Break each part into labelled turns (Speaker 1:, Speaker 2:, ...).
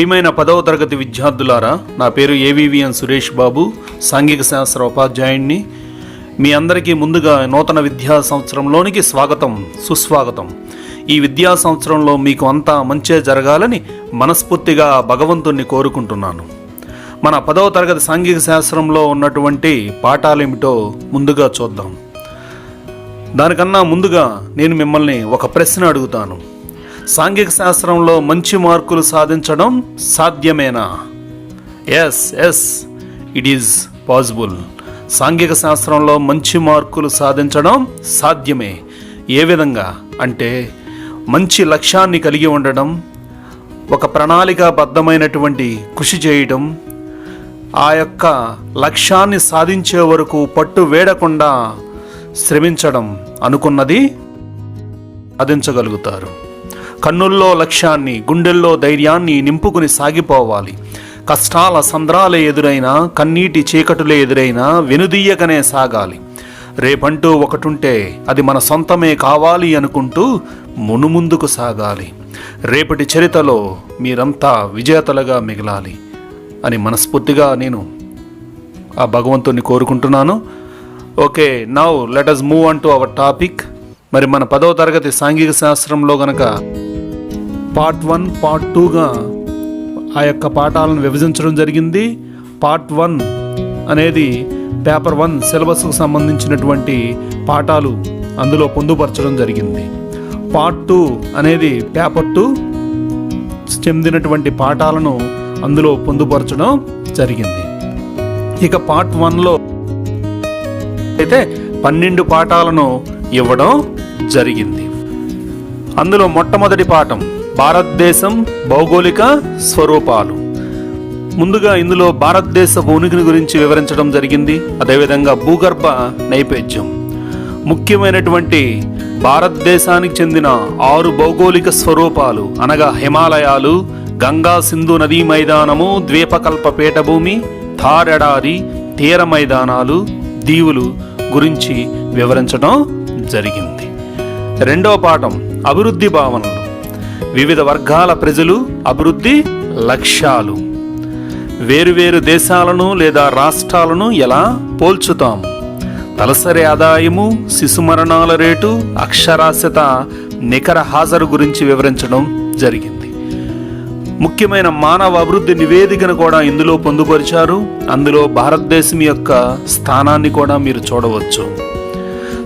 Speaker 1: ప్రియమైన 10వ తరగతి విద్యార్థులారా, నా పేరు ఏవివిఎన్ సురేష్ బాబు, సాంఘిక శాస్త్ర ఉపాధ్యాయుడిని. మీ అందరికీ ముందుగా నూతన విద్యా సంవత్సరంలోనికి స్వాగతం, సుస్వాగతం. ఈ విద్యా సంవత్సరంలో మీకు అంతా మంచే జరగాలని మనస్ఫూర్తిగా భగవంతుణ్ణి కోరుకుంటున్నాను. మన 10వ తరగతి సాంఘిక శాస్త్రంలో ఉన్నటువంటి పాఠాలేమిటో ముందుగా చూద్దాం. దానికన్నా ముందుగా నేను మిమ్మల్ని ఒక ప్రశ్న అడుగుతాను. సాంఘిక శాస్త్రంలో మంచి మార్కులు సాధించడం సాధ్యమేనా? Yes, it is possible. సాంఘిక శాస్త్రంలో మంచి మార్కులు సాధించడం సాధ్యమే. ఏ విధంగా అంటే, మంచి లక్ష్యాన్ని కలిగి ఉండడం, ఒక ప్రణాళికాబద్ధమైనటువంటి కృషి చేయడం, ఆ యొక్క లక్ష్యాన్ని సాధించే వరకు పట్టు వేడకుండా శ్రమించడం, అనుకున్నది సాధించగలుగుతారు. కన్నుల్లో లక్ష్యాన్ని, గుండెల్లో ధైర్యాన్ని నింపుకుని సాగిపోవాలి. కష్టాల సంద్రాలే ఎదురైనా, కన్నీటి చీకటులే ఎదురైనా వెనుదీయకనే సాగాలి. రేపంటూ ఒకటుంటే అది మన సొంతమే కావాలి అనుకుంటూ మునుముందుకు సాగాలి. రేపటి చరిత్రలో మీరంతా విజేతలుగా మిగలాలి అని మనస్ఫూర్తిగా నేను ఆ భగవంతుని కోరుకుంటున్నాను. Okay, now let us move on to our topic. మరి మన 10వ తరగతి సాంఘిక శాస్త్రంలో గనక పార్ట్ 1, పార్ట్ 2గా ఆ యొక్క పాఠాలను విభజించడం జరిగింది. పార్ట్ 1 అనేది పేపర్ 1 సిలబస్కు సంబంధించినటువంటి పాఠాలు అందులో పొందుపరచడం జరిగింది. పార్ట్ 2 అనేది పేపర్ 2 చెందినటువంటి పాఠాలను అందులో పొందుపరచడం జరిగింది. ఇక పార్ట్ 1లో అయితే 12 పాఠాలను ఇవ్వడం జరిగింది. అందులో మొట్టమొదటి పాఠం భారతదేశం భౌగోళిక స్వరూపాలు. ముందుగా ఇందులో భారతదేశ ఉనికిని గురించి వివరించడం జరిగింది. అదేవిధంగా భూగర్భ నైపేద్యం, ముఖ్యమైనటువంటి భారతదేశానికి చెందిన 6 భౌగోళిక స్వరూపాలు అనగా హిమాలయాలు, గంగా సింధు నదీ మైదానము, ద్వీపకల్ప పీఠభూమి, థార్ ఎడారి, తీర మైదానాలు, దీవులు గురించి వివరించడం జరిగింది. రెండవ పాఠం అభివృద్ధి భావనలు, వివిధ వర్గాల ప్రజలు, అభివృద్ధి లక్ష్యాలు, వేరువేరు దేశాలను లేదా రాష్ట్రాలను ఎలా పోల్చుతాము, తలసరి ఆదాయము, శిశు మరణాల రేటు, అక్షరాస్యత, నికర హాజరు గురించి వివరించడం జరిగింది. ముఖ్యమైన మానవ అభివృద్ధి నివేదికను కూడా ఇందులో పొందుపరిచారు. అందులో భారతదేశం యొక్క స్థానాన్ని కూడా మీరు చూడవచ్చు.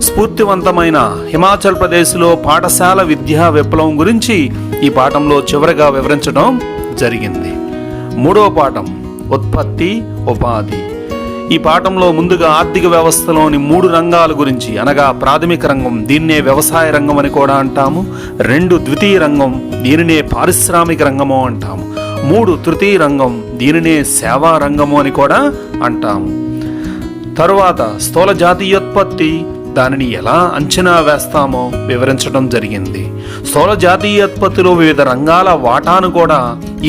Speaker 1: స్ఫూర్తివంతమైన హిమాచల్ ప్రదేశ్లో పాఠశాల విద్యా విప్లవం గురించి ఈ పాఠంలో చివరిగా వివరించడం జరిగింది. మూడవ పాఠం ఉత్పత్తి, ఉపాధి. ఈ పాఠంలో ముందుగా ఆర్థిక వ్యవస్థలోని 3 రంగాల గురించి అనగా ప్రాథమిక రంగం, దీన్నే వ్యవసాయ రంగం అని కూడా అంటాము. 2 ద్వితీయ రంగం, దీనినే పారిశ్రామిక రంగము అంటాము. 3 తృతీయ రంగం, దీనినే సేవా రంగము అని కూడా అంటాము. తరువాత స్థూల జాతీయోత్పత్తి, దానిని ఎలా అంచనా వేస్తామో వివరించడం జరిగింది. స్థూల జాతీయోత్పత్తిలో వివిధ రంగాల వాటాను కూడా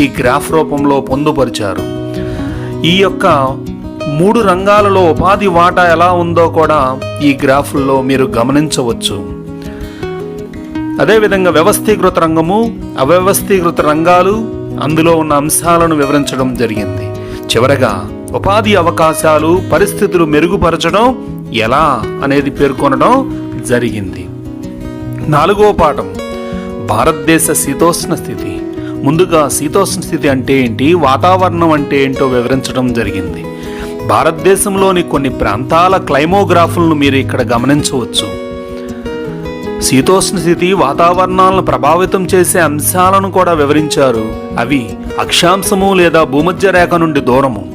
Speaker 1: ఈ గ్రాఫ్ రూపంలో పొందుపరిచారు. ఈ యొక్క 3 రంగాలలో ఉపాధి వాటా ఎలా ఉందో కూడా ఈ గ్రాఫ్లో మీరు గమనించవచ్చు. అదేవిధంగా వ్యవస్థీకృత రంగము, అవ్యవస్థీకృత రంగాలు, అందులో ఉన్న అంశాలను వివరించడం జరిగింది. చివరగా ఉపాధి అవకాశాలు, పరిస్థితులు మెరుగుపరచడం ఎలా అనేది పేర్కొనడం జరిగింది. 4వ పాఠం భారతదేశ శీతోష్ణ స్థితి. ముందుగా శీతోష్ణ స్థితి అంటే ఏంటి, వాతావరణం అంటే ఏంటో వివరించడం జరిగింది. భారతదేశంలోని కొన్ని ప్రాంతాల క్లైమోగ్రాఫులను మీరు ఇక్కడ గమనించవచ్చు. శీతోష్ణ స్థితి వాతావరణాలను ప్రభావితం చేసే అంశాలను కూడా వివరించారు. అవి అక్షాంశము లేదా భూమధ్య రేఖ నుండి దూరము,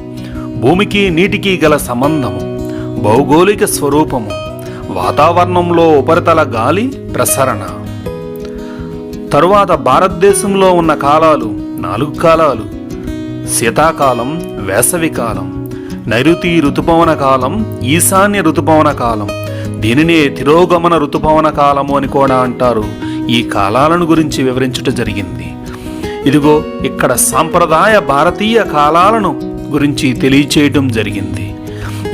Speaker 1: భూమికి నీటికి గల సంబంధము, భౌగోళిక స్వరూపము, వాతావరణంలో ఉపరితల గాలి ప్రసరణ. తరువాత భారతదేశంలో ఉన్న కాలాలు 4 కాలాలు: శీతాకాలం, వేసవికాలం, నైరుతి ఋతుపవన కాలం, ఈశాన్య ఋతుపవన కాలం, దీనినే తిరోగమన ఋతుపవన కాలము అని కూడా అంటారు. ఈ కాలాలను గురించి వివరించుట జరిగింది. ఇదిగో ఇక్కడ సాంప్రదాయ భారతీయ కాలాలను గురించి తెలియచేయడం జరిగింది.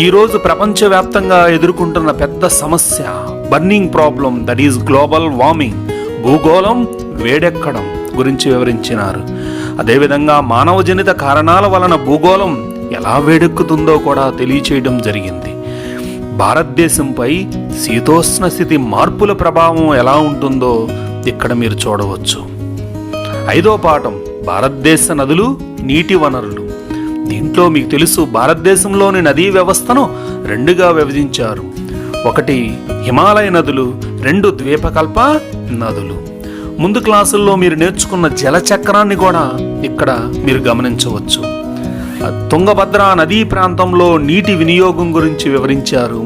Speaker 1: ఈరోజు ప్రపంచవ్యాప్తంగా ఎదుర్కొంటున్న పెద్ద సమస్య burning problem, that is global warming, భూగోళం వేడెక్కడం గురించి వివరించినారు. అదేవిధంగా మానవజనిత కారణాల వలన భూగోళం ఎలా వేడెక్కుతుందో కూడా తెలియచేయడం జరిగింది. భారతదేశంపై శీతోష్ణ స్థితి మార్పుల ప్రభావం ఎలా ఉంటుందో ఇక్కడ మీరు చూడవచ్చు. 5వ పాఠం భారతదేశ నదులు, నీటి వనరులు. దీంట్లో మీకు తెలుసు, భారతదేశంలోని నదీ వ్యవస్థను 2గా విభజించారు. 1 హిమాలయ నదులు, 2 ద్వీపకల్ప నదులు. ముందు క్లాసుల్లో మీరు నేర్చుకున్న జలచక్రాన్ని కూడా ఇక్కడ మీరు గమనించవచ్చు. తుంగభద్ర నదీ ప్రాంతంలో నీటి వినియోగం గురించి వివరించారు.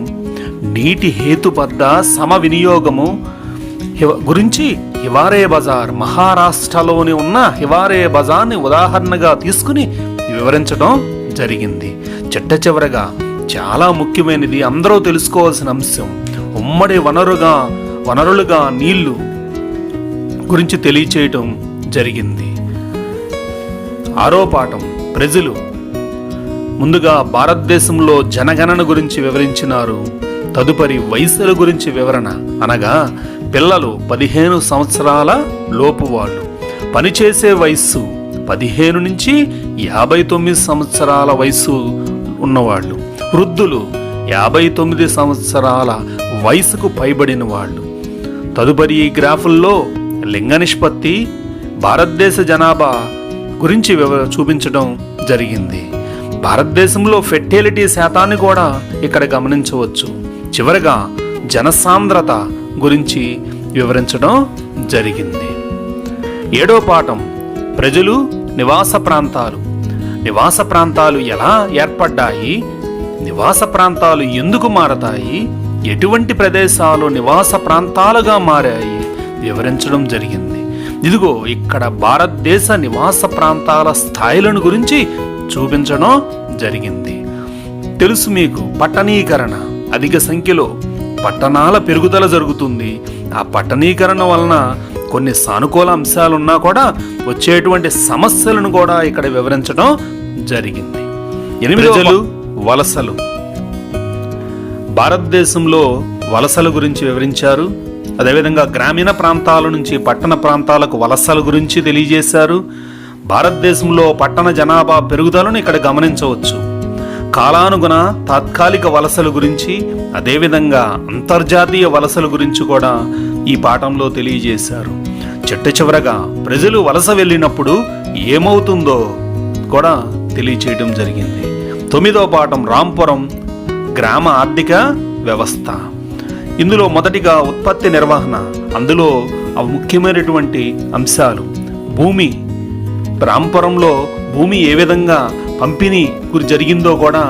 Speaker 1: నీటి హేతుబద్ధ సమ వినియోగము గురించి హివారే బజార్, మహారాష్ట్రలోని ఉన్న హివారే బజార్ని ఉదాహరణగా తీసుకుని వివరించడం జరిగింది. చిట్ట చివరగా చాలా ముఖ్యమైనది, అందరూ తెలుసుకోవాల్సిన అంశం, ఉమ్మడి వనరులుగా నీళ్లు గురించి తెలియచేయటం జరిగింది. 6వ పాఠం ప్రజలు. ముందుగా భారతదేశంలో జనగణన గురించి వివరించినారు. తదుపరి వయసుల గురించి వివరణ, అనగా పిల్లలు 15 సంవత్సరాల లోపు వాళ్ళు, పనిచేసే వయస్సు 15 నుంచి 59 సంవత్సరాల వయసు ఉన్నవాళ్ళు, వృద్ధులు 59 సంవత్సరాల వయసుకు పైబడిన వాళ్ళు. తదుపరి ఈ గ్రాఫుల్లో లింగ నిష్పత్తి, భారతదేశ జనాభా గురించి చూపించడం జరిగింది. భారతదేశంలో ఫెర్టిలిటీ శాతాన్ని కూడా ఇక్కడ గమనించవచ్చు. చివరగా జనసాంద్రత గురించి వివరించడం జరిగింది. 7వ పాఠం ప్రజలు, నివాస ప్రాంతాలు. నివాస ప్రాంతాలు ఎలా ఏర్పడ్డాయి, నివాస ప్రాంతాలు ఎందుకు మారతాయి, ఎటువంటి ప్రదేశాలు నివాస ప్రాంతాలుగా మారాయి వివరించడం జరిగింది. ఇదిగో ఇక్కడ భారతదేశ నివాస ప్రాంతాల స్థాయిలను గురించి చూపించడం జరిగింది. తెలుసు మీకు, పట్టణీకరణ, అధిక సంఖ్యలో పట్టణాల పెరుగుదల జరుగుతుంది. ఆ పట్టణీకరణ వలన కొన్ని సానుకూల అంశాలున్నా కూడా వచ్చేటువంటి సమస్యలను కూడా ఇక్కడ వివరించడం జరిగింది. 8వ వలసలు. భారతదేశంలో వలసల గురించి వివరించారు. అదేవిధంగా గ్రామీణ ప్రాంతాల నుంచి పట్టణ ప్రాంతాలకు వలసల గురించి తెలియజేశారు. భారతదేశంలో పట్టణ జనాభా పెరుగుదలను ఇక్కడ గమనించవచ్చు. కాలానుగుణ తాత్కాలిక వలసల గురించి, అదేవిధంగా అంతర్జాతీయ వలసల గురించి కూడా ఈ పాఠంలో తెలియజేశారు. చిట్ట చివరగా ప్రజలు వలస వెళ్ళినప్పుడు ఏమవుతుందో కూడా తెలియచేయడం జరిగింది. 9వ పాఠం రాంపురం గ్రామ ఆర్థిక వ్యవస్థ. ఇందులో మొదటిగా ఉత్పత్తి నిర్వహణ. అందులో ముఖ్యమైనటువంటి అంశాలు భూమి, రాంపురంలో భూమి ఏ విధంగా పంపిణీ జరిగిందో కూడా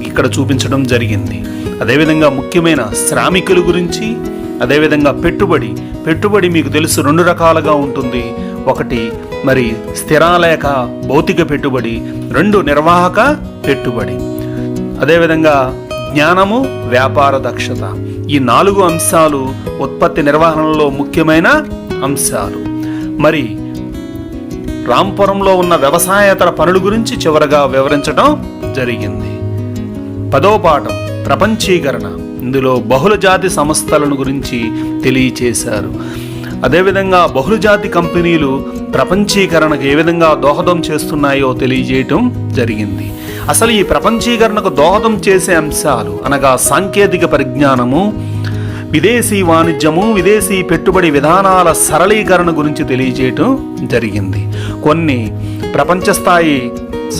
Speaker 1: ఇక్కడ చూపించడం జరిగింది. అదేవిధంగా ముఖ్యమైన శ్రామికుల గురించి, అదేవిధంగా పెట్టుబడి మీకు తెలుసు 2 రకాలుగా ఉంటుంది. 1 మరి స్థిరాలేక భౌతిక పెట్టుబడి, 2 నిర్వాహక పెట్టుబడి, అదేవిధంగా జ్ఞానము, వ్యాపార దక్షత. ఈ 4 అంశాలు ఉత్పత్తి నిర్వహణలో ముఖ్యమైన అంశాలు. మరి రాంపురంలో ఉన్న వ్యవసాయేతర పనుల గురించి చివరగా వివరించడం జరిగింది. 10వ పాఠం ప్రపంచీకరణ. ఇందులో బహుళజాతి సంస్థలను గురించి తెలియచేశారు. అదేవిధంగా బహుళజాతి కంపెనీలు ప్రపంచీకరణకు ఏ విధంగా దోహదం చేస్తున్నాయో తెలియజేయటం జరిగింది. అసలు ఈ ప్రపంచీకరణకు దోహదం చేసే అంశాలు అనగా సాంకేతిక పరిజ్ఞానము, విదేశీ వాణిజ్యము, విదేశీ పెట్టుబడి విధానాల సరళీకరణ గురించి తెలియజేయటం జరిగింది. కొన్ని ప్రపంచ స్థాయి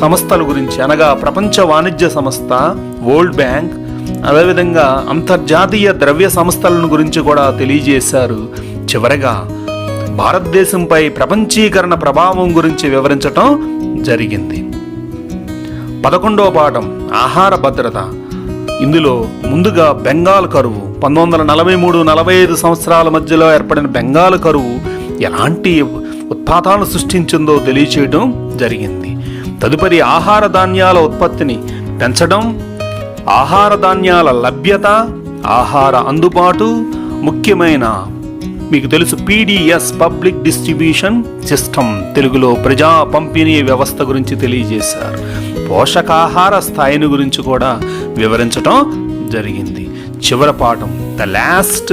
Speaker 1: సంస్థల గురించి, అనగా ప్రపంచ వాణిజ్య సంస్థ, వరల్డ్ బ్యాంక్, అదేవిధంగా అంతర్జాతీయ ద్రవ్య సంస్థలను గురించి కూడా తెలియజేశారు. చివరగా భారతదేశంపై ప్రపంచీకరణ ప్రభావం గురించి వివరించటం జరిగింది. 11వ పాఠం ఆహార భద్రత. ఇందులో ముందుగా బెంగాల్ కరువు, 1943-45 సంవత్సరాల మధ్యలో ఏర్పడిన బెంగాల్ కరువు ఎలాంటి ఉత్పాతాలను సృష్టించిందో తెలియచేయడం జరిగింది. తదుపరి ఆహార ధాన్యాల ఉత్పత్తిని పెంచడం, ఆహార ధాన్యాల లభ్యత, ఆహార అందుబాటు, ముఖ్యమైన మీకు తెలుసు PDS పబ్లిక్ డిస్ట్రిబ్యూషన్ సిస్టమ్, తెలుగులో ప్రజా పంపిణీ వ్యవస్థ గురించి తెలియజేశారు. పోషకాహార స్థాయిని గురించి కూడా వివరించడం జరిగింది. చివరి పాఠం the last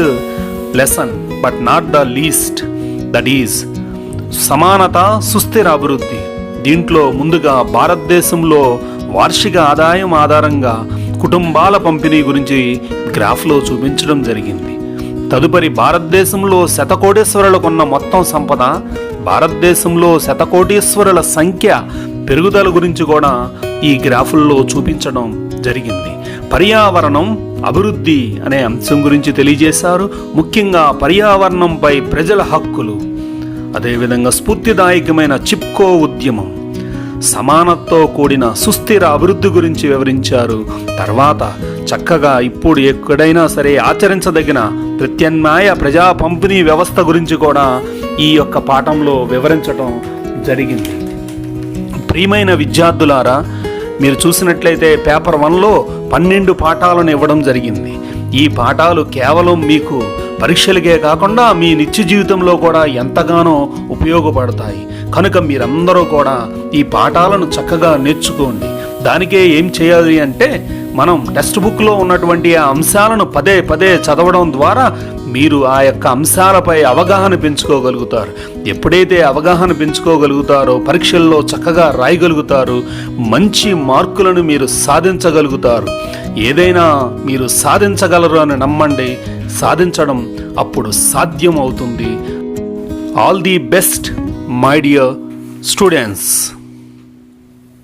Speaker 1: lesson but not the least, that is సమానత, సుస్థిర అభివృద్ధి. దీంట్లో ముందుగా భారతదేశంలో వార్షిక ఆదాయం ఆధారంగా కుటుంబాల పంపిణీ గురించి గ్రాఫ్లో చూపించడం జరిగింది. తదుపరి భారతదేశంలో శతకోటీశ్వరులకున్న మొత్తం సంపద, భారతదేశంలో శతకోటీశ్వరుల సంఖ్య పెరుగుదల గురించి కూడా ఈ గ్రాఫుల్లో చూపించడం జరిగింది. పర్యావరణం అభివృద్ధి అనే అంశం గురించి తెలియజేశారు. ముఖ్యంగా పర్యావరణంపై ప్రజల హక్కులు, అదేవిధంగా స్ఫూర్తిదాయకమైన చిప్కో ఉద్యమం, సమానతతో కూడిన సుస్థిర అభివృద్ధి గురించి వివరించారు. తర్వాత చక్కగా ఇప్పుడు ఎక్కడైనా సరే ఆచరించదగిన ప్రత్యామ్నాయ ప్రజా పంపిణీ వ్యవస్థ గురించి కూడా ఈ యొక్క పాఠంలో వివరించడం జరిగింది. ప్రియమైన విద్యార్థులారా, మీరు చూసినట్లయితే పేపర్ 1లో 12 పాఠాలను ఇవ్వడం జరిగింది. ఈ పాఠాలు కేవలం మీకు పరీక్షలకే కాకుండా మీ నిత్య జీవితంలో కూడా ఎంతగానో ఉపయోగపడతాయి. కనుక మీరందరూ కూడా ఈ పాఠాలను చక్కగా నేర్చుకోండి. దానికే ఏం చేయాలి అంటే, మనం టెక్స్ట్ బుక్లో ఉన్నటువంటి ఆ అంశాలను పదే పదే చదవడం ద్వారా మీరు ఆ యొక్క అంశాలపై అవగాహన పెంచుకోగలుగుతారు. ఎప్పుడైతే అవగాహన పెంచుకోగలుగుతారో పరీక్షల్లో చక్కగా రాయగలుగుతారు, మంచి మార్కులను మీరు సాధించగలుగుతారు. ఏదైనా మీరు సాధించగలరు అని నమ్మండి, సాధించడం అప్పుడు సాధ్యం అవుతుంది. All the best my dear students.